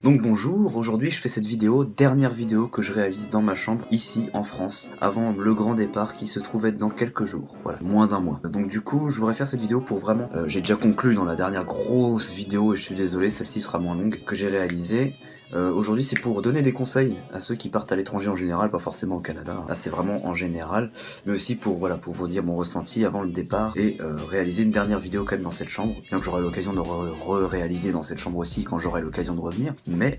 Donc bonjour, aujourd'hui je fais cette vidéo, dernière vidéo que je réalise dans ma chambre, ici en France, avant le grand départ qui se trouve être dans quelques jours, voilà, moins d'un mois. Donc du coup je voudrais faire cette vidéo pour vraiment, j'ai déjà conclu dans la dernière grosse vidéo, et je suis désolé, celle-ci sera moins longue, que j'ai réalisée. Aujourd'hui c'est pour donner des conseils à ceux qui partent à l'étranger en général, pas forcément au Canada, là c'est vraiment en général, mais aussi pour, voilà, pour vous dire mon ressenti avant le départ et réaliser une dernière vidéo quand même dans cette chambre, bien que j'aurai l'occasion de réaliser dans cette chambre aussi quand j'aurai l'occasion de revenir, mais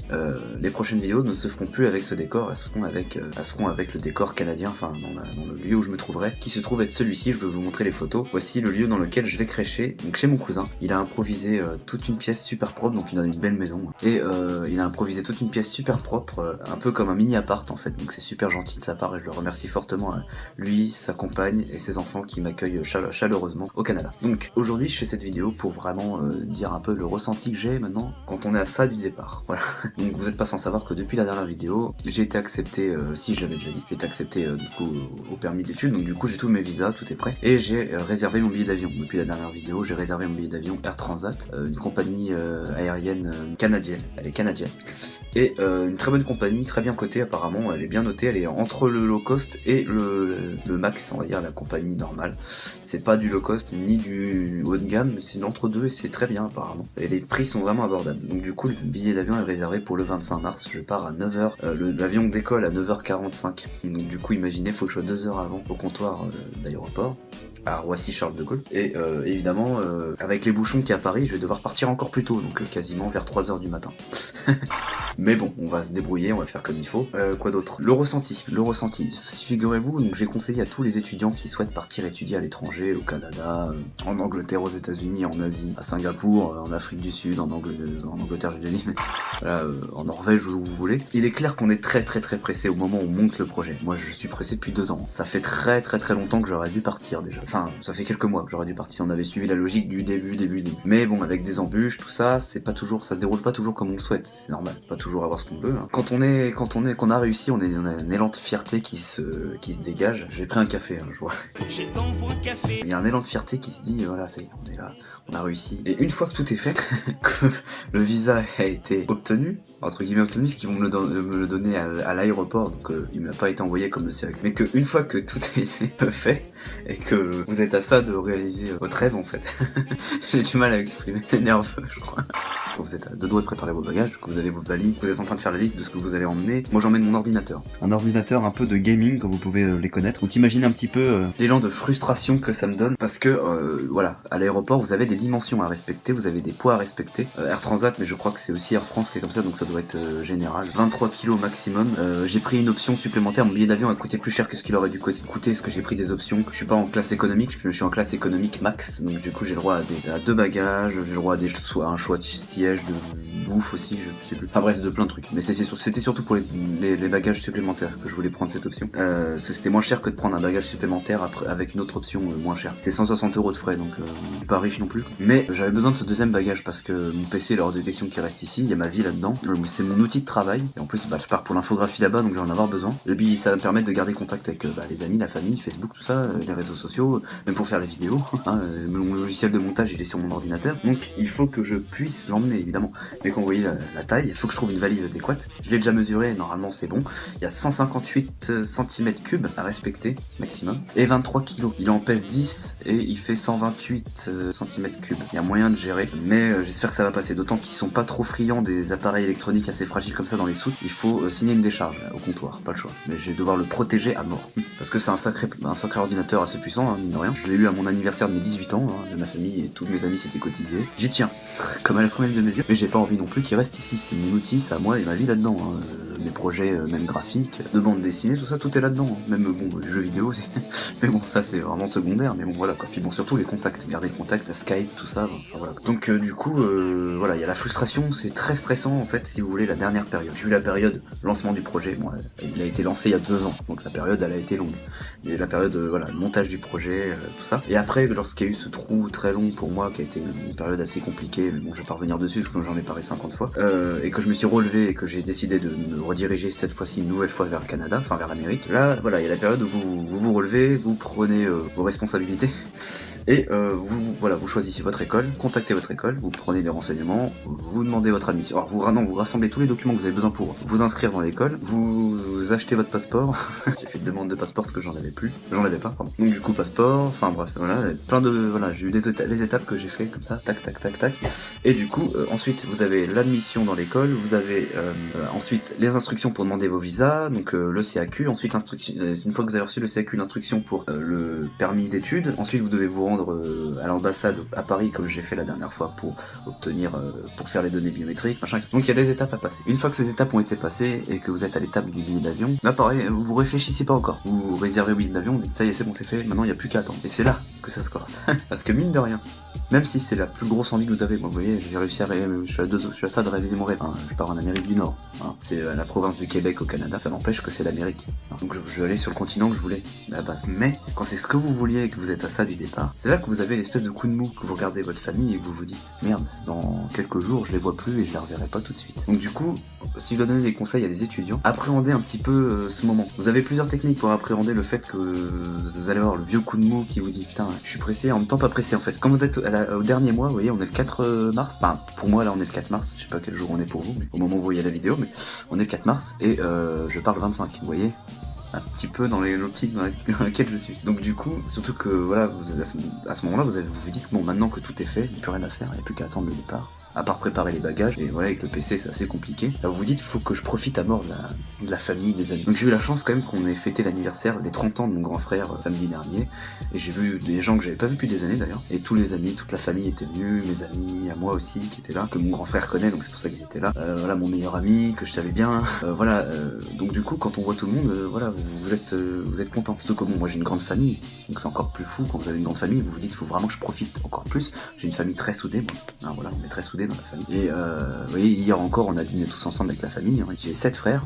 les prochaines vidéos ne se feront plus avec ce décor, elles se feront avec le décor canadien, enfin dans le lieu où je me trouverai, qui se trouve être celui-ci. Je vais vous montrer les photos. Voici le lieu dans lequel je vais crècher, donc chez mon cousin. Il a improvisé toute une pièce super propre, donc il a une belle maison, et il a improvisé toute une pièce super propre, un peu comme un mini appart en fait, donc c'est super gentil de sa part et je le remercie fortement, lui, sa compagne et ses enfants qui m'accueillent chaleureusement au Canada. Donc aujourd'hui je fais cette vidéo pour vraiment dire un peu le ressenti que j'ai maintenant quand on est à ça du départ, voilà. Donc vous n'êtes pas sans savoir que depuis la dernière vidéo, j'ai été accepté, si je l'avais déjà dit, j'ai été accepté du coup au permis d'études, donc du coup j'ai tous mes visas, tout est prêt, et j'ai réservé mon billet d'avion. Depuis la dernière vidéo, j'ai réservé mon billet d'avion Air Transat, une compagnie aérienne canadienne, elle est canadienne, et une très bonne compagnie, très bien cotée apparemment, elle est bien notée, elle est entre le low cost et le max, on va dire la compagnie normale. C'est pas du low cost ni du haut de gamme, c'est l'entre deux et c'est très bien apparemment. Et les prix sont vraiment abordables. Donc du coup le billet d'avion est réservé pour le 25 mars, je pars à 9h, l'avion décolle à 9h45. Donc du coup imaginez, faut que je sois 2 heures avant au comptoir d'aéroport à Roissy-Charles de Gaulle, et évidemment avec les bouchons qu'il y a à Paris, je vais devoir partir encore plus tôt, donc quasiment vers 3h du matin. Mais bon, on va se débrouiller, on va faire comme il faut. Quoi d'autre? Le ressenti. Figurez-vous, donc j'ai conseillé à tous les étudiants qui souhaitent partir étudier à l'étranger, au Canada, en Angleterre, aux États-Unis, en Asie, à Singapour, en Afrique du Sud, en Angleterre, j'ai déjà dit, mais voilà, en Norvège, où vous voulez. Il est clair qu'on est très pressé au moment où on monte le projet. Moi, je suis pressé depuis 2 ans. Ça fait très longtemps que j'aurais dû partir déjà. Enfin, ça fait quelques mois que j'aurais dû partir. On avait suivi la logique du début. Mais bon, avec des embûches, tout ça, c'est pas toujours, ça se déroule pas toujours comme on le souhaite. C'est normal, pas toujours avoir ce qu'on veut, hein. Qu'on a réussi, on a un élan de fierté qui se dégage. J'ai pris un café, hein, je vois. J'ai le temps pour un café. Il y a un élan de fierté qui se dit, voilà, ça y est, on est là, on a réussi. Et une fois que tout est fait, que le visa a été obtenu, entre guillemets obtenu, ce qu'ils vont me le donner à l'aéroport, donc il me l'a pas été envoyé comme le CIRC. Mais qu'une fois que tout a été fait, et que vous êtes à ça de réaliser votre rêve en fait, j'ai du mal à exprimer, c'est nerveux je crois. Quand vous êtes à 2 doigts de préparer vos bagages, que vous avez vos valises, que vous êtes en train de faire la liste de ce que vous allez emmener, moi j'emmène mon ordinateur. Un ordinateur un peu de gaming, comme vous pouvez les connaître. Donc imaginez un petit peu l'élan de frustration que ça me donne, parce que voilà, à l'aéroport vous avez des dimensions à respecter, vous avez des poids à respecter. Air Transat, mais je crois que c'est aussi Air France qui est comme ça, donc ça doit être général. 23 kg maximum. J'ai pris une option supplémentaire, mon billet d'avion a coûté plus cher que ce qu'il aurait dû coûter, parce que j'ai pris des options. Je suis pas en classe économique, je suis en classe économique max, donc du coup j'ai le droit à 2 bagages, j'ai le droit à un choix de siège, de bouffe aussi, je sais plus. Enfin bref, de plein de trucs. Mais c'était surtout pour les bagages supplémentaires que je voulais prendre cette option. C'était moins cher que de prendre un bagage supplémentaire avec une autre option moins chère. C'est 160 € de frais, donc pas riche non plus. Mais j'avais besoin de ce deuxième bagage parce que mon PC, lors de questions qui reste ici, il y a ma vie là-dedans. C'est mon outil de travail. Et en plus, je pars pour l'infographie là-bas, donc je vais en avoir besoin. Et puis ça va me permettre de garder contact avec les amis, la famille, Facebook, tout ça, les réseaux sociaux, même pour faire les vidéos. Hein, mon logiciel de montage, il est sur mon ordinateur. Donc il faut que je puisse l'emmener, évidemment. Mais quand vous voyez la taille, il faut que je trouve une valise adéquate. Je l'ai déjà mesuré, normalement c'est bon. Il y a 158 cm3 à respecter, maximum. Et 23 kg. Il en pèse 10 et il fait 128 cm3. Il y a moyen de gérer, mais j'espère que ça va passer. D'autant qu'ils sont pas trop friands des appareils électroniques assez fragiles comme ça dans les soutes. Il faut signer une décharge au comptoir, pas le choix. Mais je vais devoir le protéger à mort. Parce que c'est un sacré ordinateur assez puissant, hein, mine de rien. Je l'ai eu à mon anniversaire de mes 18 ans, hein, de ma famille et tous mes amis s'étaient cotisés. J'y tiens, comme à la première de mes yeux. Mais j'ai pas envie non plus qu'il reste ici. C'est mon outil, c'est à moi et ma vie là-dedans. Hein. Mes projets, même graphiques, de bande dessinée, tout ça, tout est là-dedans. Hein. Même bon, les jeux vidéo aussi. Mais bon, ça c'est vraiment secondaire. Mais bon, voilà quoi. Puis bon, surtout les contacts. Garder le contact à Skype, tout ça. Enfin, voilà. Donc du coup, voilà, il y a la frustration. C'est très stressant en fait, si vous voulez, la dernière période. J'ai eu la période lancement du projet. Bon, il a été lancé il y a 2 ans. Donc la période, elle a été longue. Il y a eu la période, voilà, montage du projet, tout ça. Et après, lorsqu'il y a eu ce trou très long pour moi, qui a été une période assez compliquée, mais bon, je vais pas revenir dessus, parce que j'en ai parlé 50 fois, et que je me suis relevé et que j'ai décidé de me rediriger cette fois-ci une nouvelle fois vers le Canada, enfin vers l'Amérique. Là, voilà, il y a la période où vous relevez, vous prenez vos responsabilités, Et voilà, vous choisissez votre école, contactez votre école, vous prenez des renseignements, vous demandez votre admission. Alors vous rassemblez tous les documents que vous avez besoin pour vous inscrire dans l'école, vous achetez votre passeport. J'ai fait une demande de passeport parce que j'en avais pas, pardon. Donc du coup passeport, enfin bref, voilà, voilà, j'ai eu les étapes que j'ai fait comme ça, tac tac tac tac. Et du coup, ensuite vous avez l'admission dans l'école, vous avez ensuite les instructions pour demander vos visas, donc le CAQ, ensuite l'instruction, une fois que vous avez reçu le CAQ, l'instruction pour le permis d'études, ensuite vous devez vous rendre à l'ambassade à Paris comme j'ai fait la dernière fois pour obtenir, pour faire les données biométriques, machin. Donc il y a des étapes à passer. Une fois que ces étapes ont été passées et que vous êtes à l'étape du billet d'avion, là pareil, vous réfléchissez pas encore. Vous réservez le billet d'avion, vous dites ça y est, c'est bon, c'est fait, maintenant il n'y a plus qu'à attendre. Et c'est là que ça se corse. Parce que mine de rien, même si c'est la plus grosse envie que vous avez, moi, vous voyez, j'ai réussi à je suis à ça de réaliser mon rêve. Hein. Je pars en Amérique du Nord. Hein. C'est la province du Québec au Canada, ça n'empêche que c'est l'Amérique. Hein. Donc je vais aller sur le continent que je voulais à la base. Mais quand c'est ce que vous vouliez et que vous êtes à ça du départ, c'est là que vous avez l'espèce de coup de mou, que vous regardez votre famille et que vous vous dites merde, dans quelques jours je les vois plus et je les reverrai pas tout de suite. Donc du coup, si je dois donner des conseils à des étudiants, appréhendez un petit peu ce moment. Vous avez plusieurs techniques pour appréhender le fait que vous allez avoir le vieux coup de mou qui vous dit putain, je suis pressé, en même temps pas pressé en fait. Quand vous êtes au dernier mois, vous voyez, on est le 4 mars, enfin pour moi là on est le 4 mars, je sais pas quel jour on est pour vous, mais au moment où vous voyez la vidéo, mais on est le 4 mars et je pars le 25, vous voyez, un petit peu dans l'optique dans laquelle je suis. Donc du coup, surtout que voilà, à ce moment-là, vous vous dites bon, maintenant que tout est fait, il n'y a plus rien à faire, il n'y a plus qu'à attendre le départ. À part préparer les bagages, et voilà, avec le PC c'est assez compliqué. Là vous vous dites, faut que je profite à mort de la famille, des amis. Donc j'ai eu la chance quand même qu'on ait fêté l'anniversaire, les 30 ans de mon grand frère samedi dernier, et j'ai vu des gens que j'avais pas vu depuis des années d'ailleurs, et tous les amis, toute la famille était venue, mes amis, à moi aussi qui étaient là, que mon grand frère connaît, donc c'est pour ça qu'ils étaient là. Voilà, mon meilleur ami, que je savais bien, voilà, donc du coup quand on voit tout le monde, voilà, vous êtes content. Surtout que bon, moi j'ai une grande famille, donc c'est encore plus fou quand vous avez une grande famille, vous vous dites, faut vraiment que je profite encore plus. J'ai une famille très soudée, moi. Hein, voilà, on est très soudés dans la famille. Et vous voyez, hier encore, on a dîné tous ensemble avec la famille. Hein. J'ai 7 frères,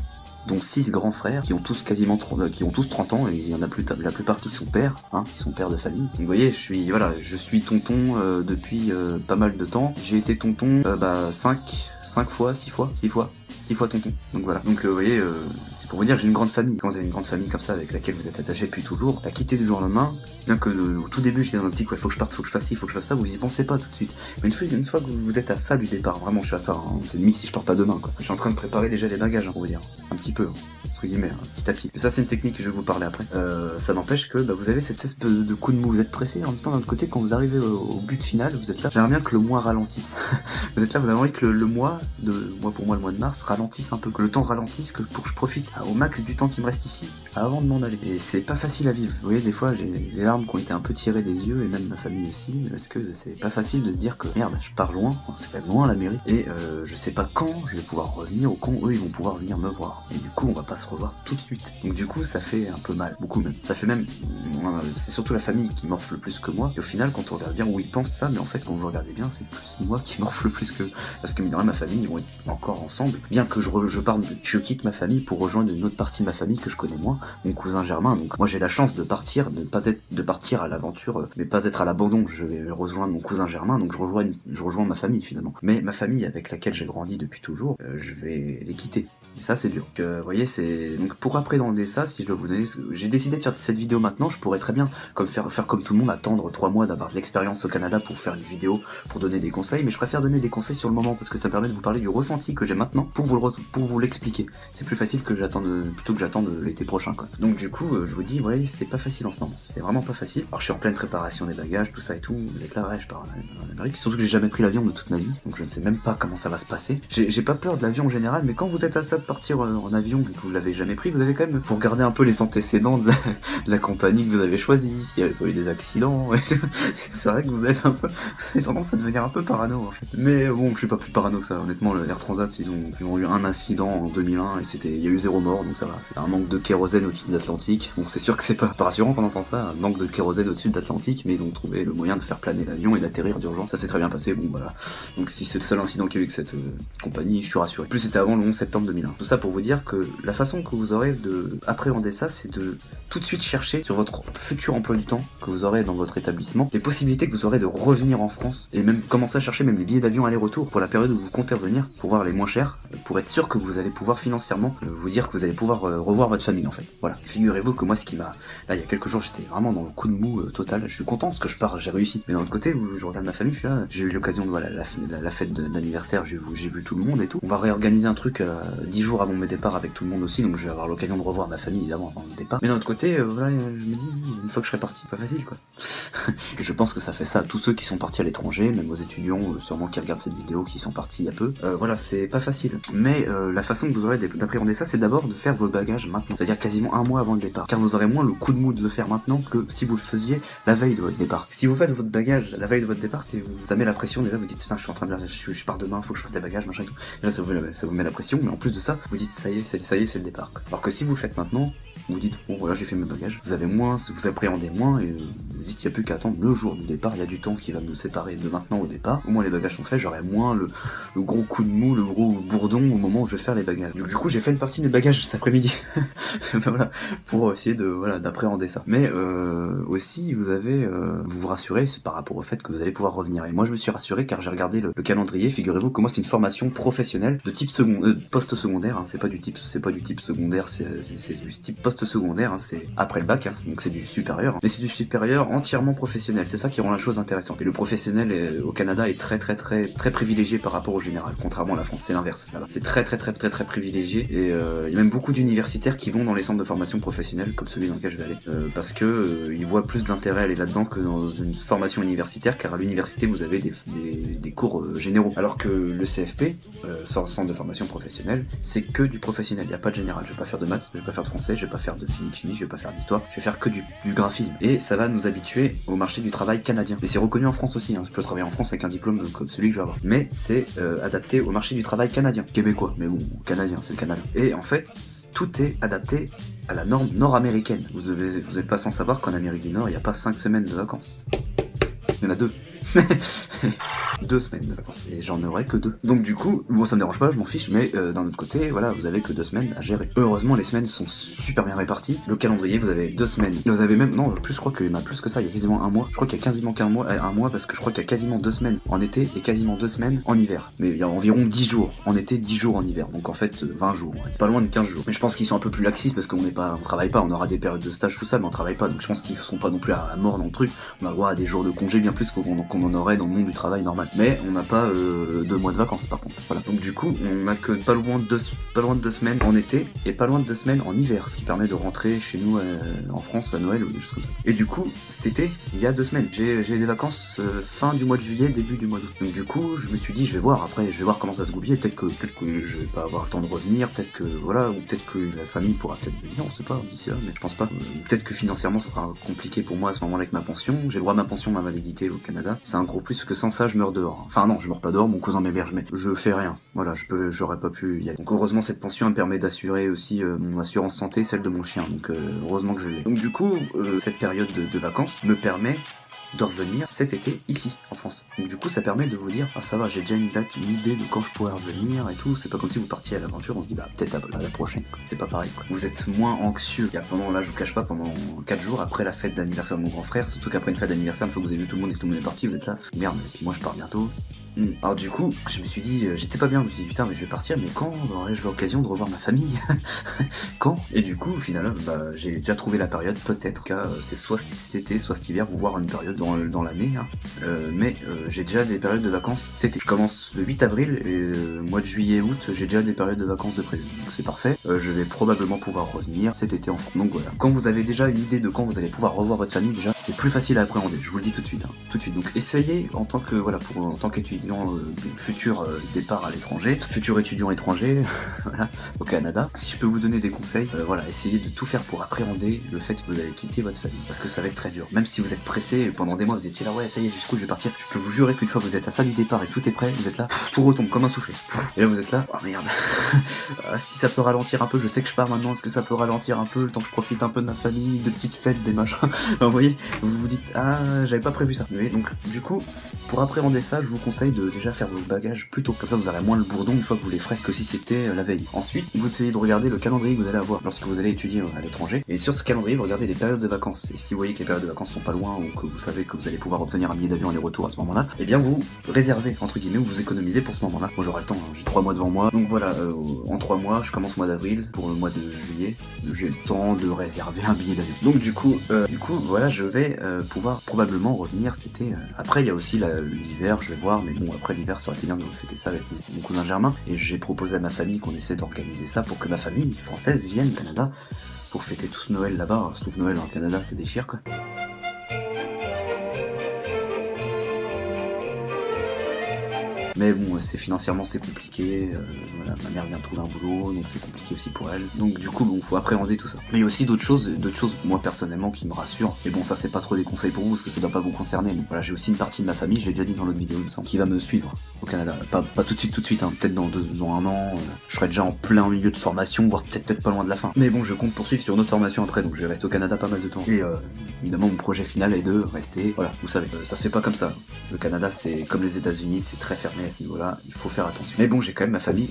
dont 6 grands frères, qui ont tous quasiment qui ont tous 30 ans, et il y en a la plupart qui sont pères, hein, qui sont pères de famille. Donc vous voyez, je suis tonton depuis pas mal de temps. J'ai été tonton 6 fois tonton. Donc voilà. Donc vous voyez, c'est pour vous dire, j'ai une grande famille. Quand vous avez une grande famille comme ça avec laquelle vous êtes attaché depuis toujours, la quitter du jour au lendemain, bien que au tout début j'étais dans l'optique, ouais, faut que je parte, faut que je fasse ci, faut que je fasse ça, vous y pensez pas tout de suite. Mais une fois que vous êtes à ça du départ, vraiment je suis à ça, hein, c'est limite si je pars pas demain quoi. Je suis en train de préparer déjà les bagages, hein, pour vous dire. Un petit peu, entre guillemets, hein, petit à petit. Mais ça c'est une technique que je vais vous parler après. Ça n'empêche que vous avez cette espèce de coup de mou, vous êtes pressé, en même temps d'un autre côté quand vous arrivez au but final, vous êtes là, j'aimerais bien que le mois ralentisse. Vous êtes là, vous avez envie que le mois pour moi le mois de mars ralentisse un peu, que le temps ralentisse, pour que je profite au max du temps qui me reste ici avant de m'en aller. Et c'est pas facile à vivre. Vous voyez, des fois j'ai les larmes qui ont été un peu tirées des yeux, et même ma famille aussi, parce que c'est pas facile de se dire que merde, je pars loin, c'est quand même loin l'Amérique, et je sais pas quand je vais pouvoir revenir, ou quand eux ils vont pouvoir venir me voir. Et du coup on va pas se revoir tout de suite. Donc du coup ça fait un peu mal, beaucoup même. Ça fait même, c'est surtout la famille qui morfle le plus que moi, et au final quand on regarde bien, oui ils pensent ça, mais en fait quand vous regardez bien, c'est plus moi qui morfle le plus que... Parce que mine de rien, ma famille, ils vont être encore ensemble, bien que je quitte ma famille pour rejoindre une autre partie de ma famille que je connais moins, mon cousin Germain. Donc moi j'ai la chance de partir, de partir à l'aventure, mais pas être à l'abandon. Je vais rejoindre mon cousin Germain, donc je rejoins ma famille finalement. Mais ma famille avec laquelle j'ai grandi depuis toujours, je vais les quitter. Et ça c'est dur. Donc vous voyez, c'est... Donc pour appréhender ça, si je dois vous donner... J'ai décidé de faire cette vidéo maintenant, je pourrais très bien faire comme tout le monde, attendre 3 mois d'avoir de l'expérience au Canada pour faire une vidéo, pour donner des conseils, mais je préfère donner des conseils sur le moment, parce que ça me permet de vous parler du ressenti que j'ai maintenant pour vous l'expliquer. C'est plus facile que plutôt que j'attende l'été prochain quoi. Donc du coup, je vous dis, ouais, c'est pas facile en ce moment, c'est vraiment pas facile. Alors je suis en pleine préparation des bagages, tout ça et tout, vous êtes là, ouais, je pars en Amérique, surtout que j'ai jamais pris l'avion de toute ma vie, donc je ne sais même pas comment ça va se passer. J'ai pas peur de l'avion en général, mais quand vous êtes à ça de partir en avion et que vous l'avez jamais pris, vous avez quand même, faut regarder un peu les antécédents de la compagnie que vous avez choisie, s'il y avait pas eu des accidents, c'est vrai que vous avez tendance à devenir un peu parano en fait. Mais bon, je suis pas plus parano que ça, honnêtement, le Air Transat, ils ont eu un incident en 2001 et il y a eu 0 mort, donc ça va, c'est un manque de kérosène au-dessus de l'Atlantique, donc c'est sûr que c'est pas rassurant quand on entend ça, un manque de kérosène au-dessus de l'Atlantique, mais ils ont trouvé le moyen de faire planer l'avion et d'atterrir d'urgence, ça s'est très bien passé, bon voilà. Donc si c'est le seul incident qu'il y a eu avec cette compagnie, je suis rassuré. Plus c'était avant le 11 septembre 2001. Tout ça pour vous dire que la façon que vous aurez de appréhender ça, c'est de tout de suite chercher sur votre futur emploi du temps que vous aurez dans votre établissement, les possibilités que vous aurez de revenir en France, et même commencer à chercher même les billets d'avion aller-retour pour la période où vous comptez revenir, pour voir les moins chers, pour être sûr que vous allez pouvoir financièrement vous dire que vous allez pouvoir revoir votre famille en fait. Voilà. Figurez-vous que moi ce qui m'a... Là il y a quelques jours j'étais vraiment dans le coup de mou total, je suis content parce que je pars, j'ai réussi. Mais d'un autre côté, où je regarde ma famille, je suis là, j'ai eu l'occasion de voilà, la fête d'anniversaire, j'ai vu tout le monde et tout. On va réorganiser un truc 10 jours avant mon départ avec tout le monde aussi, donc je vais avoir l'occasion de revoir ma famille évidemment avant le départ. Mais d'un autre côté, voilà, je me dis, une fois que je serai parti, pas facile quoi. Et je pense que ça fait ça à tous ceux qui sont partis à l'étranger, même aux étudiants sûrement qui regardent cette vidéo, qui sont partis il y a peu. Voilà, c'est pas facile. Mais la façon que vous aurez d'appréhender ça, c'est d'abord de faire vos bagages maintenant, c'est-à-dire quasiment un mois avant le départ, car vous aurez moins le coup de mou de le faire maintenant que si vous le faisiez la veille de votre départ. Si vous faites votre bagage la veille de votre départ, ça met la pression, déjà vous dites putain je suis en train de je pars demain, faut que je fasse les bagages, machin et tout. Déjà ça vous met la pression, mais en plus de ça, vous dites ça y est c'est le départ. Alors que si vous le faites maintenant, vous dites bon voilà j'ai fait mes bagages, vous avez moins, vous appréhendez moins et vous dites il n'y a plus qu'à attendre le jour du départ, il y a du temps qui va nous séparer de maintenant au départ. Au moins les bagages sont faits, j'aurai moins le gros coup de mou, le gros bourdon au moment où je vais faire les bagages. Du coup j'ai fait une partie de mes bagages cet après-midi. Voilà, pour essayer de voilà d'appréhender ça. Mais aussi vous avez vous rassurez c'est par rapport au fait que vous allez pouvoir revenir. Et moi je me suis rassuré car j'ai regardé le calendrier. Figurez-vous que moi c'est une formation professionnelle de type post-secondaire. Hein, c'est pas du type secondaire, c'est du type post-secondaire. Hein, c'est après le bac, hein, donc c'est du supérieur. Mais c'est du supérieur entièrement professionnel. C'est ça qui rend la chose intéressante. Et le professionnel au Canada est très privilégié par rapport au général. Contrairement à la France, c'est l'inverse. C'est très privilégié. Et il y a même beaucoup d'universitaires qui vont dans les centres de formation professionnelle comme celui dans lequel je vais aller parce que ils voient plus d'intérêt à aller là-dedans que dans une formation universitaire, car à l'université vous avez des cours généraux, alors que le CFP, centre de formation professionnelle, c'est que du professionnel, il n'y a pas de général. Je vais pas faire de maths, je vais pas faire de français, je vais pas faire de physique chimie, je vais pas faire d'histoire, je vais faire que du graphisme. Et ça va nous habituer au marché du travail canadien. Et c'est reconnu en France aussi, hein. Je peux travailler en France avec un diplôme comme celui que je vais avoir. Mais c'est adapté au marché du travail canadien, québécois, mais bon, canadien, c'est le Canada. Et en fait, tout est adapté à la norme nord-américaine. Vous n'êtes pas sans savoir qu'en Amérique du Nord, il n'y a pas 5 semaines de vacances. Il y en a 2. 2 semaines de vacances, et j'en aurai que 2. Donc du coup, bon ça me dérange pas, je m'en fiche, mais d'un autre côté, voilà, vous avez que 2 semaines à gérer. Heureusement, les semaines sont super bien réparties. Le calendrier, vous avez 2 semaines. Vous avez même, non, plus je crois qu'il y en a plus que ça, il y a quasiment un mois. Je crois qu'il y a quasiment un mois, parce que je crois qu'il y a quasiment 2 semaines en été et quasiment 2 semaines en hiver. Mais il y a environ 10 jours en été, 10 jours en hiver. Donc en fait, 20 jours, ouais. Pas loin de 15 jours. Mais je pense qu'ils sont un peu plus laxistes parce qu'on travaille pas, on aura des périodes de stage, tout ça, mais on travaille pas. Donc je pense qu'ils sont pas non plus à mort dans le truc. On a le droit à des jours de congé bien plus qu'on en aurait dans le monde du travail normal. Mais on n'a pas 2 mois de vacances par contre. Voilà. Donc du coup, on a que pas loin de 2 semaines en été et pas loin de 2 semaines en hiver, ce qui permet de rentrer chez nous en France à Noël ou des choses comme ça. Et du coup, cet été, il y a 2 semaines, j'ai des vacances fin du mois de juillet, début du mois d'août. Donc du coup, je me suis dit, je vais voir comment ça se goupille. Peut-être que je vais pas avoir le temps de revenir, peut-être que voilà, ou peut-être que la famille pourra peut-être venir, on sait pas d'ici là, mais je pense pas. Peut-être que financièrement, ça sera compliqué pour moi à ce moment-là avec ma pension. J'ai le droit à ma pension d'invalidité au Canada. C'est un gros plus parce que sans ça, je meurs dehors. Enfin non, je meurs pas dehors, mon cousin m'héberge, mais je fais rien. Voilà, j'aurais pas pu y aller. Donc heureusement, cette pension elle me permet d'assurer aussi mon assurance santé, celle de mon chien. Donc heureusement que je l'ai. Donc du coup, cette période de vacances me permet de revenir cet été ici en France. Donc du coup ça permet de vous dire ah ça va, j'ai déjà une idée de quand je pourrais revenir et tout. C'est pas comme si vous partiez à l'aventure, on se dit bah peut-être à la prochaine quoi. C'est pas pareil quoi. Vous êtes moins anxieux. Il y a là je vous cache pas, pendant 4 jours après la fête d'anniversaire de mon grand frère, surtout qu'après une fête d'anniversaire, une fois que vous avez vu tout le monde et que tout le monde est parti, vous êtes là merde et puis moi je pars bientôt. Alors du coup je me suis dit j'étais pas bien, je me suis dit putain mais je vais partir, mais quand j'aurai l'occasion de revoir ma famille? Quand? Et du coup au final bah, j'ai déjà trouvé la période, peut-être qu'à c'est soit cet été soit cet hiver, ou voir une période dans l'année, hein. Mais j'ai déjà des périodes de vacances cet été. Je commence le 8 avril et mois de juillet, août, j'ai déjà des périodes de vacances de prévues. Donc c'est parfait. Je vais probablement pouvoir revenir cet été en France. Donc voilà. Quand vous avez déjà une idée de quand vous allez pouvoir revoir votre famille, déjà, c'est plus facile à appréhender. Je vous le dis tout de suite, hein. Tout de suite. Donc essayez en tant que en tant qu'étudiant futur départ à l'étranger, futur étudiant étranger, voilà, au Canada. Si je peux vous donner des conseils, voilà, essayez de tout faire pour appréhender le fait que vous allez quitter votre famille, parce que ça va être très dur. Même si vous êtes pressé pendant pendant des mois vous étiez là, ouais ça y est jusqu'où je vais partir. Je peux vous jurer qu'une fois que vous êtes à ça du départ et que tout est prêt, vous êtes là, tout retombe comme un soufflet. Et là vous êtes là, oh merde. Si ça peut ralentir un peu, je sais que je pars maintenant, est-ce que ça peut ralentir un peu le temps que je profite un peu de ma famille, de petites fêtes, des machins. Vous voyez, vous vous dites, ah j'avais pas prévu ça. Vous voyez, donc du coup, pour appréhender ça, je vous conseille de déjà faire vos bagages plus tôt. Comme ça vous aurez moins le bourdon une fois que vous les ferez que si c'était la veille. Ensuite, vous essayez de regarder le calendrier que vous allez avoir lorsque vous allez étudier à l'étranger. Et sur ce calendrier, vous regardez les périodes de vacances. Et si vous voyez que les périodes de vacances sont pas loin ou que vous savez que vous allez pouvoir obtenir un billet d'avion aller-retour à ce moment-là, eh bien vous réservez entre guillemets ou vous économisez pour ce moment-là. Moi j'aurai le temps, hein. J'ai 3 mois devant moi. Donc voilà, en 3 mois, je commence au mois d'avril pour le mois de juillet. J'ai le temps de réserver un billet d'avion. Donc du coup, voilà, je vais pouvoir probablement revenir cet été. Après, il y a aussi l'hiver, je vais voir, mais bon, après l'hiver, ça aurait été bien de fêter ça avec mon cousin Germain. Et j'ai proposé à ma famille qu'on essaie d'organiser ça pour que ma famille française vienne au Canada pour fêter tout ce Noël là-bas. Surtout que Noël en Canada, ça déchire quoi. Mais bon, c'est financièrement c'est compliqué, voilà, ma mère vient de trouver un boulot, donc c'est compliqué aussi pour elle. Donc du coup, bon, faut appréhender tout ça. Mais il y a aussi d'autres choses, moi personnellement, qui me rassurent. Et bon, ça c'est pas trop des conseils pour vous, parce que ça doit pas vous concerner. Mais voilà, j'ai aussi une partie de ma famille, je l'ai déjà dit dans l'autre vidéo, il me semble, qui va me suivre au Canada. Pas tout de suite, hein, peut-être dans un an, je serai déjà en plein milieu de formation, voire peut-être pas loin de la fin. Mais bon, je compte poursuivre sur une autre formation après, donc je vais rester au Canada pas mal de temps. Et évidemment, mon projet final est de rester, voilà, vous savez, ça se fait pas comme ça. Le Canada, c'est comme les États-Unis, c'est très fermé à ce niveau-là, il faut faire attention. Mais bon, j'ai quand même ma famille,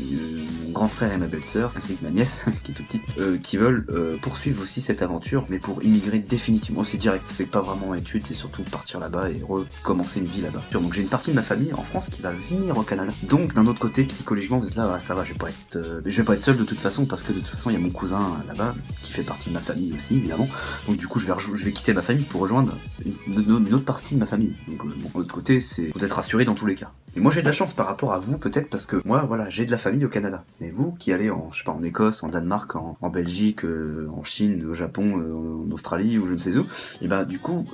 mon grand frère et ma belle-sœur, ainsi que ma nièce, qui est toute petite, qui veulent poursuivre aussi cette aventure, mais pour immigrer définitivement. C'est direct, c'est pas vraiment études, c'est surtout partir là-bas et recommencer une vie là-bas. Donc j'ai une partie de ma famille en France qui va venir au Canada. Donc d'un autre côté, psychologiquement, vous êtes là, ça va, je vais pas être seul de toute façon, parce que de toute façon, il y a mon cousin là-bas, qui fait partie de ma famille aussi, évidemment. Donc du coup, je vais quitter ma famille pour rejoindre une autre partie de ma famille. Donc bon, de l'autre côté, c'est faut être rassuré dans tous les cas. Et moi j'ai de la chance par rapport à vous peut-être parce que moi voilà j'ai de la famille au Canada. Mais vous qui allez en je sais pas en Écosse, en Danemark, en Belgique, en Chine, au Japon, en Australie ou je ne sais où, et bah du coup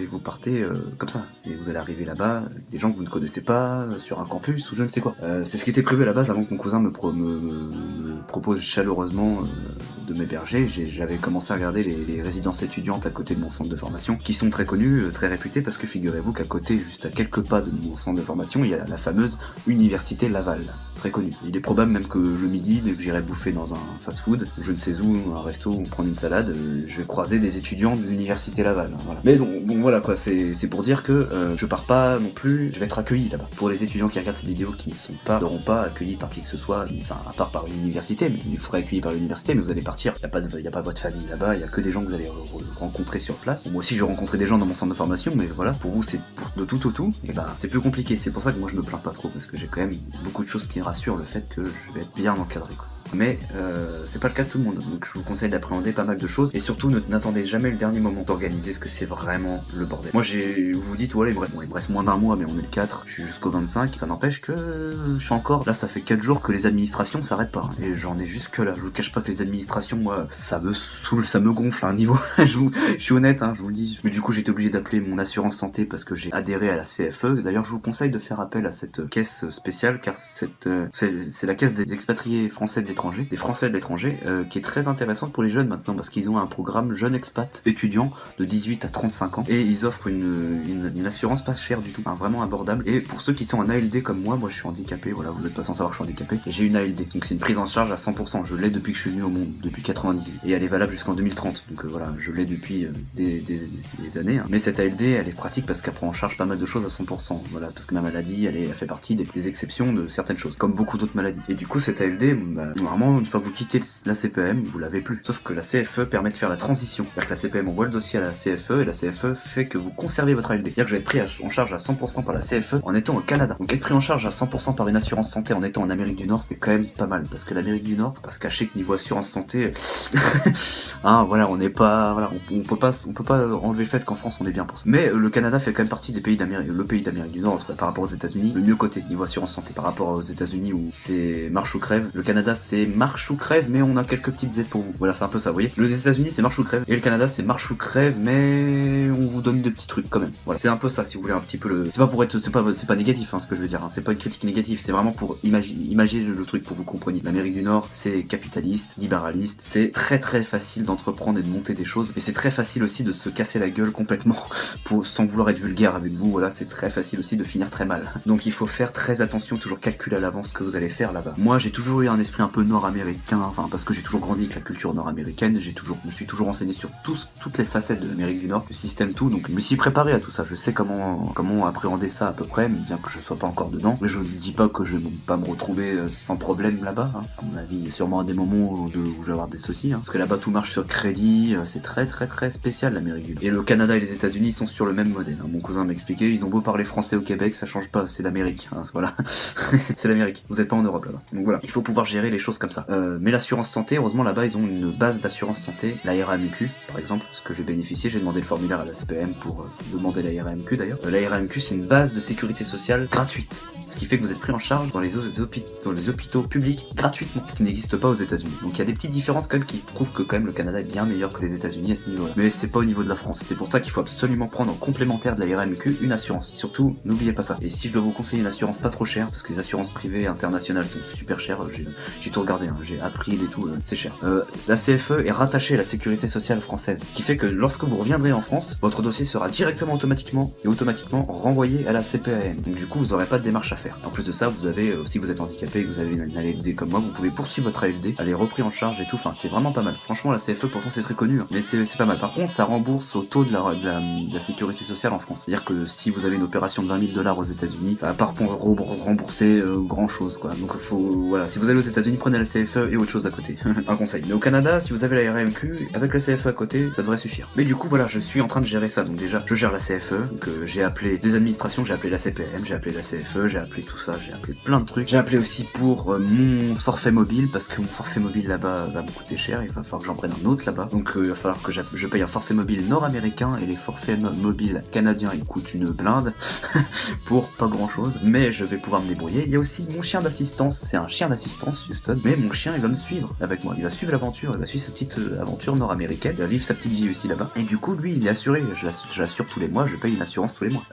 vous partez comme ça et vous allez arriver là-bas des gens que vous ne connaissez pas sur un campus ou je ne sais quoi. C'est ce qui était prévu à la base avant que mon cousin me propose chaleureusement de m'héberger. J'avais commencé à regarder les résidences étudiantes à côté de mon centre de formation qui sont très connues, très réputées parce que figurez-vous qu'à côté, juste à quelques pas de mon centre de formation, il y a la fameuse Université Laval, très connue. Il est probable même que le midi, dès que j'irai bouffer dans un fast-food, je ne sais où, un resto, ou prendre une salade, je vais croiser des étudiants de l'Université Laval. Voilà. Mais bon voilà quoi, c'est pour dire que je pars pas non plus, je vais être accueilli là-bas. Pour les étudiants qui regardent cette vidéo qui ne seront pas accueillis par qui que ce soit, enfin à part par une université, mais vous serez accueillis par l'université, mais vous allez partir, il n'y a pas votre famille là-bas, il y a que des gens que vous allez rencontrer sur place. Moi aussi je vais rencontrer des gens dans mon centre de formation, mais voilà, pour vous c'est de tout au tout, et ben c'est plus compliqué, c'est pour ça que moi je me plains pas trop, parce que j'ai quand même beaucoup de choses qui rassurent le fait que je vais être bien encadré quoi. Mais c'est pas le cas de tout le monde, donc je vous conseille d'appréhender pas mal de choses, et surtout n'attendez jamais le dernier moment d'organiser ce que c'est vraiment le bordel. Moi vous vous dites, voilà, il me reste moins d'un mois, mais on est le 4, je suis jusqu'au 25, ça n'empêche que je suis encore, là ça fait 4 jours que les administrations s'arrêtent pas, hein, et j'en ai jusque là, je vous cache pas que les administrations, moi, ça me saoule, ça me gonfle à un niveau, je suis honnête, hein, je vous le dis, mais du coup j'étais obligé d'appeler mon assurance santé parce que j'ai adhéré à la CFE, d'ailleurs je vous conseille de faire appel à cette caisse spéciale, car c'est la caisse des expatriés français de l'étranger, des Français de l'étranger, qui est très intéressante pour les jeunes maintenant parce qu'ils ont un programme jeune expat étudiant de 18 à 35 ans et ils offrent une assurance pas chère du tout, hein, vraiment abordable. Et pour ceux qui sont en ALD comme moi je suis handicapé, voilà, vous n'êtes pas sans savoir que je suis handicapé et j'ai une ALD, donc c'est une prise en charge à 100%, je l'ai depuis que je suis venu au monde, depuis 98 et elle est valable jusqu'en 2030, donc voilà, je l'ai depuis des années, hein. Mais cette ALD elle est pratique parce qu'elle prend en charge pas mal de choses à 100%, voilà, parce que ma maladie elle fait partie des exceptions de certaines choses, comme beaucoup d'autres maladies. Et du coup cette ALD, normalement une fois que vous quittez la CPM, vous l'avez plus. Sauf que la CFE permet de faire la transition. C'est-à-dire que la CPM envoie le dossier à la CFE et la CFE fait que vous conservez votre ALD. C'est-à-dire que je vais être pris en charge à 100% par la CFE en étant au Canada. Donc être pris en charge à 100% par une assurance santé en étant en Amérique du Nord, c'est quand même pas mal. Parce que l'Amérique du Nord, parce qu'à chaque niveau assurance santé, hein, voilà, on n'est pas, voilà, on peut pas enlever le fait qu'en France on est bien pour ça. Mais le Canada fait quand même partie des pays d'Amérique, le pays d'Amérique du Nord, par rapport aux États-Unis, le mieux côté niveau assurance santé par rapport aux États-Unis où c'est marche ou crève. Le Canada c'est c'est marche ou crève, mais on a quelques petites aides pour vous. Voilà, c'est un peu ça, vous voyez. Les États-Unis c'est marche ou crève, et le Canada c'est marche ou crève, mais on vous donne des petits trucs quand même. Voilà, c'est un peu ça, si vous voulez un petit peu le. C'est pas pour être, c'est pas négatif, hein, ce que je veux dire. Hein. C'est pas une critique négative, c'est vraiment pour imaginer le truc pour vous compreniez. L'Amérique du Nord, c'est capitaliste, libéraliste, c'est très facile d'entreprendre et de monter des choses, et c'est très facile aussi de se casser la gueule complètement sans vouloir être vulgaire avec vous. Voilà, c'est très facile aussi de finir très mal. Donc il faut faire très attention, toujours calculer à l'avance ce que vous allez faire là-bas. Moi, j'ai toujours eu un esprit un peu nord-américain, enfin parce que j'ai toujours grandi avec la culture nord-américaine, je me suis toujours renseigné sur toutes les facettes de l'Amérique du Nord, le système tout, donc je me suis préparé à tout ça. Je sais comment appréhender ça à peu près, bien que je sois pas encore dedans. Mais je ne dis pas que je vais pas me retrouver sans problème là-bas. Hein. À mon avis, il y a sûrement des moments où je vais avoir des soucis, hein, parce que là-bas tout marche sur crédit, c'est très spécial l'Amérique du Nord. Et le Canada et les États-Unis sont sur le même modèle. Hein. Mon cousin m'expliquait, ils ont beau parler français au Québec, ça change pas, c'est l'Amérique. Hein, voilà, c'est l'Amérique. Vous êtes pas en Europe là-bas. Donc voilà, il faut pouvoir gérer les choses comme ça. Mais l'assurance santé, heureusement là-bas ils ont une base d'assurance santé, la RAMQ par exemple, parce que j'ai bénéficié, j'ai demandé le formulaire à la CPM pour demander la RAMQ d'ailleurs. La RAMQ c'est une base de sécurité sociale gratuite. Ce qui fait que vous êtes pris en charge dans les hôpitaux publics gratuitement, qui n'existent pas aux États-Unis. Donc il y a des petites différences quand même qui prouvent que quand même le Canada est bien meilleur que les États-Unis à ce niveau-là. Mais c'est pas au niveau de la France. C'est pour ça qu'il faut absolument prendre en complémentaire de la RAMQ une assurance. Surtout, n'oubliez pas ça. Et si je dois vous conseiller une assurance pas trop chère, parce que les assurances privées internationales sont super chères, j'ai tout regardé, hein, j'ai appris et tout, c'est cher. La CFE est rattachée à la sécurité sociale française, ce qui fait que lorsque vous reviendrez en France, votre dossier sera directement automatiquement renvoyé à la CPAM. Donc du coup, vous n'aurez pas de démarche à faire. En plus de ça, vous avez, si vous êtes handicapé et que vous avez une ALD comme moi, vous pouvez poursuivre votre ALD, elle est repris en charge et tout, enfin c'est vraiment pas mal. Franchement, la CFE pourtant c'est très connu, hein, mais c'est pas mal. Par contre, ça rembourse au taux de la sécurité sociale en France. C'est-à-dire que si vous avez une opération de 20 000 $ aux États-Unis, ça va pas rembourser grand chose quoi. Donc voilà, si vous allez aux États-Unis, prenez la CFE et autre chose à côté. Un conseil. Mais au Canada, si vous avez la RAMQ, avec la CFE à côté, ça devrait suffire. Mais du coup, voilà, je suis en train de gérer ça. Donc déjà, je gère la CFE, donc j'ai appelé des administrations, j'ai appelé la CPM, j'ai appelé la CFE, j'ai appelé tout ça, j'ai appelé plein de trucs. J'ai appelé aussi pour mon forfait mobile, parce que mon forfait mobile là-bas va me coûter cher, il va falloir que j'en prenne un autre là-bas. Donc il va falloir que je paye un forfait mobile nord-américain, et les forfaits mobiles canadiens ils coûtent une blinde pour pas grand-chose, mais je vais pouvoir me débrouiller. Il y a aussi mon chien d'assistance, c'est un chien d'assistance Houston, mais mon chien il va me suivre avec moi, il va suivre l'aventure, il va suivre sa petite aventure nord-américaine, il va vivre sa petite vie aussi là-bas. Et du coup lui il est assuré, je l'assure tous les mois, je paye une assurance tous les mois.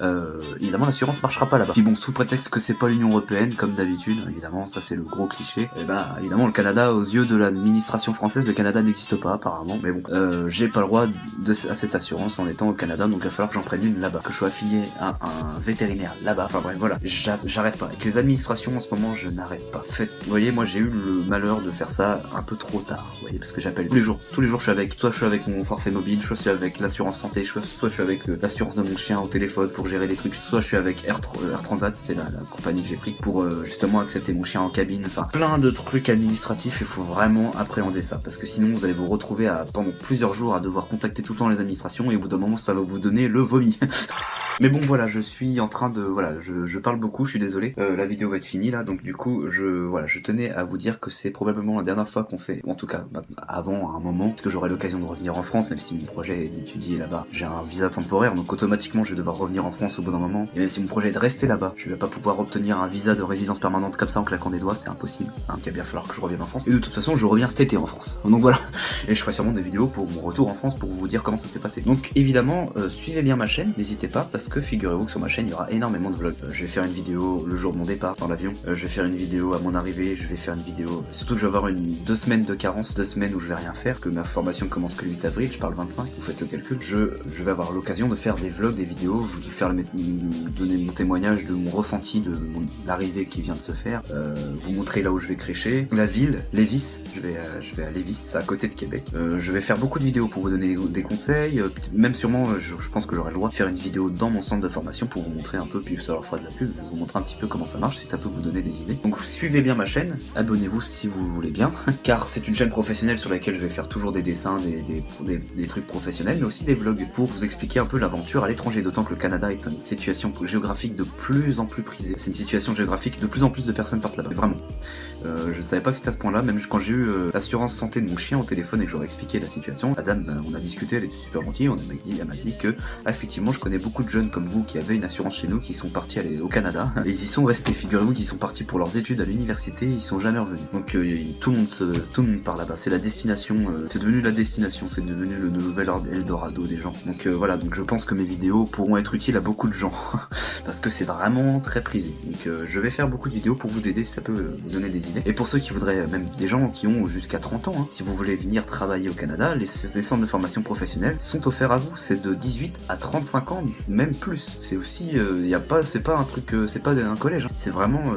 Évidemment l'assurance marchera pas là-bas. Puis bon, sous prétexte que c'est pas l'Union Européenne comme d'habitude, évidemment ça c'est le gros cliché, et bah évidemment le Canada, aux yeux de l'administration française, le Canada n'existe pas apparemment, mais bon, j'ai pas le droit à cette assurance en étant au Canada, donc il va falloir que j'en prenne une là-bas, que je sois affilié à un vétérinaire là-bas, enfin bref voilà, j'arrête pas. Avec les administrations en ce moment je n'arrête pas. Vous voyez, moi j'ai eu le malheur de faire ça un peu trop tard, vous voyez, parce que j'appelle tous les jours je suis avec, soit je suis avec mon forfait mobile, soit je suis avec l'assurance santé, soit je suis avec l'assurance de mon chien au téléphone pour gérer des trucs, soit je suis avec Air Transat, c'est la compagnie que j'ai pris pour justement accepter mon chien en cabine, enfin plein de trucs administratifs, il faut vraiment appréhender ça, parce que sinon vous allez vous retrouver pendant plusieurs jours à devoir contacter tout le temps les administrations, et au bout d'un moment ça va vous donner le vomi. Mais bon voilà, je suis en train de... Voilà, je parle beaucoup, je suis désolé, la vidéo va être finie là, donc du coup, je tenais à vous dire que c'est probablement la dernière fois qu'on fait, en tout cas, avant, à un moment, parce que j'aurai l'occasion de revenir en France, même si mon projet est d'étudier là-bas. J'ai un visa temporaire, donc automatiquement je vais devoir revenir en France au bout d'un moment, et même si mon projet est de rester là-bas, je vais pas pouvoir obtenir un visa de résidence permanente comme ça en claquant des doigts, c'est impossible, hein, il va bien falloir que je revienne en France, et de toute façon, je reviens cet été en France. Donc voilà, et je ferai sûrement des vidéos pour mon retour en France pour vous dire comment ça s'est passé. Donc évidemment, suivez bien ma chaîne, n'hésitez pas, parce que figurez-vous que sur ma chaîne il y aura énormément de vlogs. Je vais faire une vidéo le jour de mon départ dans l'avion, je vais faire une vidéo à mon arrivée, je vais faire une vidéo, surtout que je vais avoir 2 semaines de carence, 2 semaines où je vais rien faire, que ma formation commence que le 8 avril, je parle 25, vous faites le calcul, je vais avoir l'occasion de faire des vlogs, des vidéos, vous donner mon témoignage de mon ressenti de l'arrivée qui vient de se faire, vous montrer là où je vais crécher, la ville, Lévis, je vais à Lévis, c'est à côté de Québec, je vais faire beaucoup de vidéos pour vous donner des conseils, même sûrement je pense que j'aurai le droit de faire une vidéo dans mon centre de formation pour vous montrer un peu, puis ça leur fera de la pub, vous montrer un petit peu comment ça marche, si ça peut vous donner des idées. Donc suivez bien ma chaîne, abonnez-vous si vous voulez bien, car c'est une chaîne professionnelle sur laquelle je vais faire toujours des dessins, des trucs professionnels, mais aussi des vlogs pour vous expliquer un peu l'aventure à l'étranger, d'autant que le Canada est une situation géographique de plus en plus prisée. C'est une situation géographique, de plus en plus de personnes partent là-bas, vraiment. Je ne savais pas que c'était à ce point là, même quand j'ai eu l'assurance santé de mon chien au téléphone et que j'aurais expliqué la situation, la dame, on a discuté, elle était super gentille, elle m'a dit que effectivement je connais beaucoup de jeunes comme vous qui avaient une assurance chez nous, qui sont partis aller au Canada, et ils y sont restés, figurez-vous qu'ils sont partis pour leurs études à l'université, ils sont jamais revenus. Donc tout le monde part là-bas, c'est la destination, c'est devenu la destination, c'est devenu le nouvel Eldorado des gens. Donc voilà, donc je pense que mes vidéos pourront être utiles à beaucoup de gens, parce que c'est vraiment très prisé. Donc je vais faire beaucoup de vidéos pour vous aider si ça peut vous donner des idées. Et pour ceux qui voudraient, même des gens qui ont jusqu'à 30 ans, hein, si vous voulez venir travailler au Canada, les centres de formation professionnelle sont offerts à vous, c'est de 18 à 35 ans, même plus. C'est aussi, c'est pas un truc, c'est pas un collège, hein. C'est vraiment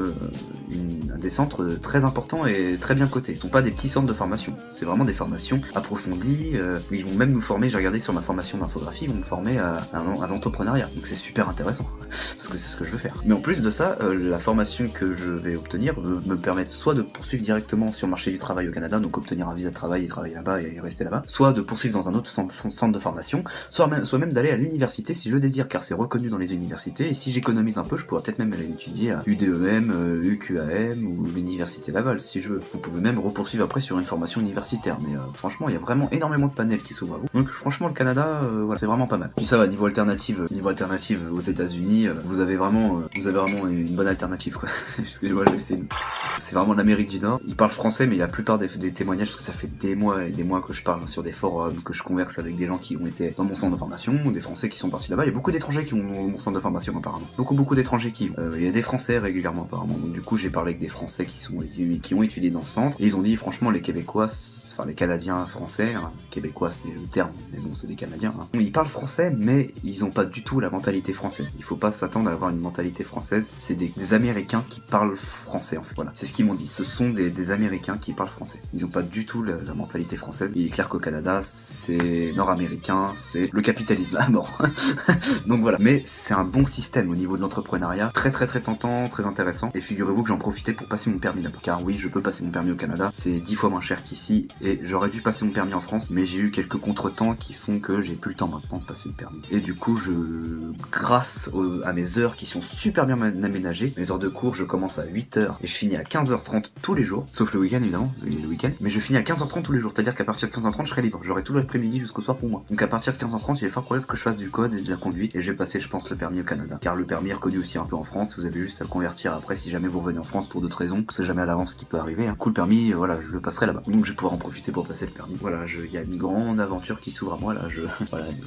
des centres très importants et très bien cotés. Ce sont pas des petits centres de formation, c'est vraiment des formations approfondies, où ils vont même nous former, j'ai regardé sur ma formation d'infographie, ils vont me former à l'entrepreneuriat. Donc c'est super intéressant, parce que c'est ce que je veux faire. Mais en plus de ça, la formation que je vais obtenir me permettre soit de poursuivre directement sur le marché du travail au Canada, donc obtenir un visa de travail et travailler là-bas et rester là-bas, soit de poursuivre dans un autre centre de formation, soit même d'aller à l'université si je le désire, car c'est reconnu dans les universités, et si j'économise un peu, je pourrais peut-être même aller étudier à UDEM, UQAM ou l'université Laval si je veux. Vous pouvez même repoursuivre après sur une formation universitaire, mais franchement il y a vraiment énormément de panels qui s'ouvrent à vous. Donc franchement le Canada, voilà, c'est vraiment pas mal. Puis ça va, niveau alternative aux États-Unis, vous avez vraiment une bonne alternative quoi. Excusez-moi, je vais essayer. C'est vraiment l'Amérique du Nord. Ils parlent français, mais la plupart des témoignages, parce que ça fait des mois et des mois que je parle sur des forums, que je converse avec des gens qui ont été dans mon centre de formation, ou des Français qui sont partis là-bas. Il y a beaucoup d'étrangers qui vont dans mon centre de formation apparemment. Beaucoup d'étrangers qui vont. Il y a des Français régulièrement apparemment. Donc du coup j'ai parlé avec des Français qui ont étudié dans ce centre, et ils ont dit franchement les Québécois, enfin les Canadiens français, hein, Québécois c'est le terme, mais bon c'est des Canadiens. Hein. Ils parlent français, mais ils ont pas du tout la mentalité française. Il faut pas s'attendre à avoir une mentalité française. C'est des Américains qui parlent français en fait. Voilà, c'est ce qu'ils m'ont dit. Ce sont des Américains qui parlent français. Ils ont pas du tout la mentalité française. Il est clair qu'au Canada, c'est nord-américain, c'est le capitalisme à mort. Donc voilà. Mais c'est un bon système au niveau de l'entrepreneuriat, très tentant, très intéressant. Et figurez-vous que j'en profitais pour passer mon permis là-bas. Car oui, je peux passer mon permis au Canada. C'est 10 fois moins cher qu'ici. Et j'aurais dû passer mon permis en France, mais j'ai eu quelques contretemps qui font que j'ai plus le temps maintenant de passer le permis. Et du coup, grâce à mes heures qui sont super bien aménagées, mes heures de cours, je commence à 8h et je finis à 15h30 tous les jours, sauf le week-end évidemment, le week-end, mais je finis à 15h30 tous les jours, c'est-à-dire qu'à partir de 15h30 je serai libre, j'aurai tout l'après-midi jusqu'au soir pour moi. Donc à partir de 15h30 il est fort probable que je fasse du code et de la conduite, et je vais passer je pense le permis au Canada, car le permis est reconnu aussi un peu en France, vous avez juste à le convertir après si jamais vous revenez en France pour d'autres raisons, on sait jamais à l'avance ce qui peut arriver, hein. Coup le permis, voilà, je le passerai là-bas, donc je vais pouvoir en profiter pour passer le permis. Voilà, il y a une grande aventure qui s'ouvre à moi là, voilà, une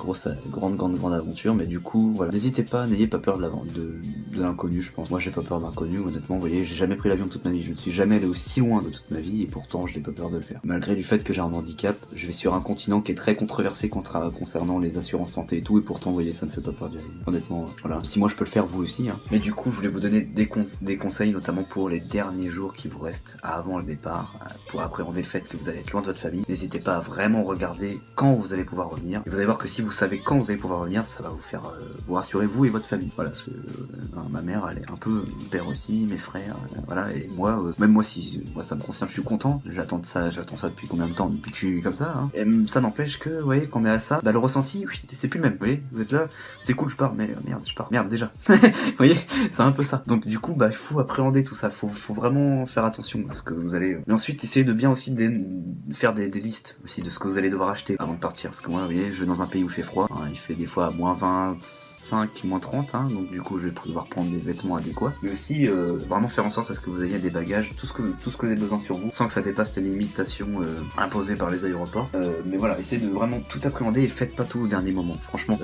grande aventure, mais du coup voilà, n'hésitez pas, n'ayez pas peur de l'inconnu, je pense. Moi j'ai pas peur de l'inconnu, honnêtement, vous voyez, j'ai jamais pris l'avion toute ma vie, je ne suis jamais allé aussi loin de toute ma vie, et pourtant je n'ai pas peur de le faire. Malgré du fait que j'ai un handicap, je vais sur un continent qui est très controversé concernant les assurances santé et tout, et pourtant vous voyez, ça me fait pas peur d'y aller. Honnêtement, voilà, si moi je peux le faire, vous aussi, hein. Mais du coup je voulais vous donner des conseils, notamment pour les derniers jours qui vous restent avant le départ, pour appréhender le fait que vous allez être loin de votre famille. N'hésitez pas à vraiment regarder quand vous allez pouvoir revenir, et vous allez voir que si vous savez quand vous allez pouvoir revenir, ça va vous faire vous rassurer, vous et votre famille. Voilà, parce que ma mère elle est un peu, mon père aussi, mes frères, voilà, et moi, même moi si moi ça me concerne, je suis content, j'attends ça depuis combien de temps, depuis que je suis comme ça, hein. Et ça n'empêche que, vous voyez, quand on est à ça, bah le ressenti, oui, c'est plus le même, vous voyez, vous êtes là, c'est cool, je pars, mais merde, je pars, merde déjà. Vous voyez, c'est un peu ça. Donc du coup, bah il faut appréhender tout ça, faut vraiment faire attention à ce que vous allez. Mais ensuite, essayez de bien aussi faire des listes aussi de ce que vous allez devoir acheter avant de partir, parce que moi, vous voyez, je vais dans un pays où il fait froid, hein, il fait des fois moins 25, moins 30, hein, donc du coup je vais devoir prendre des vêtements adéquats, mais aussi vraiment faire en sorte à ce que vous ayez des bagages, tout ce que vous avez besoin sur vous, sans que ça dépasse les limitations imposées par les aéroports. Mais voilà, essayez de vraiment tout appréhender et faites pas tout au dernier moment. Franchement,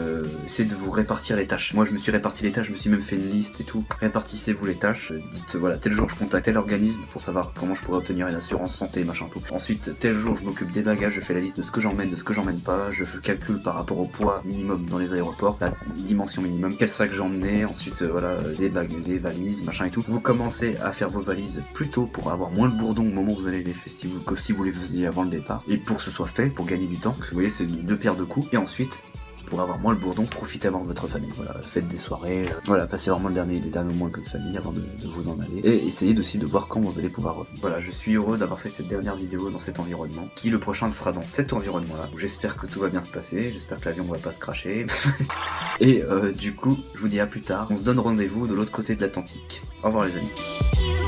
essayez de vous répartir les tâches. Moi je me suis réparti les tâches, je me suis même fait une liste et tout. Répartissez-vous les tâches, dites voilà, tel jour je contacte tel organisme pour savoir comment je pourrais obtenir une assurance santé, machin tout. Ensuite, tel jour je m'occupe des bagages, je fais la liste de ce que j'emmène, de ce que j'emmène pas, je fais le calcul par rapport au poids minimum dans les aéroports, la dimension minimum, quel sac j'emmenais, ensuite voilà, les bagues, les valises, machin et tout. Vous commencez à faire vos valises plus tôt pour avoir moins le bourdon au moment où vous allez les festivals que si vous les faisiez avant le départ, et pour que ce soit fait, pour gagner du temps, parce que vous voyez c'est deux paires de coups, et ensuite pour avoir moins le bourdon, profitez avant de votre famille. Voilà, faites des soirées, voilà, passez vraiment les derniers mois avec votre famille avant de vous en aller. Et essayez aussi de voir quand vous allez pouvoir revenir. Voilà, je suis heureux d'avoir fait cette dernière vidéo dans cet environnement, qui le prochain sera dans cet environnement-là. J'espère que tout va bien se passer, j'espère que l'avion ne va pas se cracher. Et du coup, je vous dis à plus tard. On se donne rendez-vous de l'autre côté de l'Atlantique. Au revoir les amis.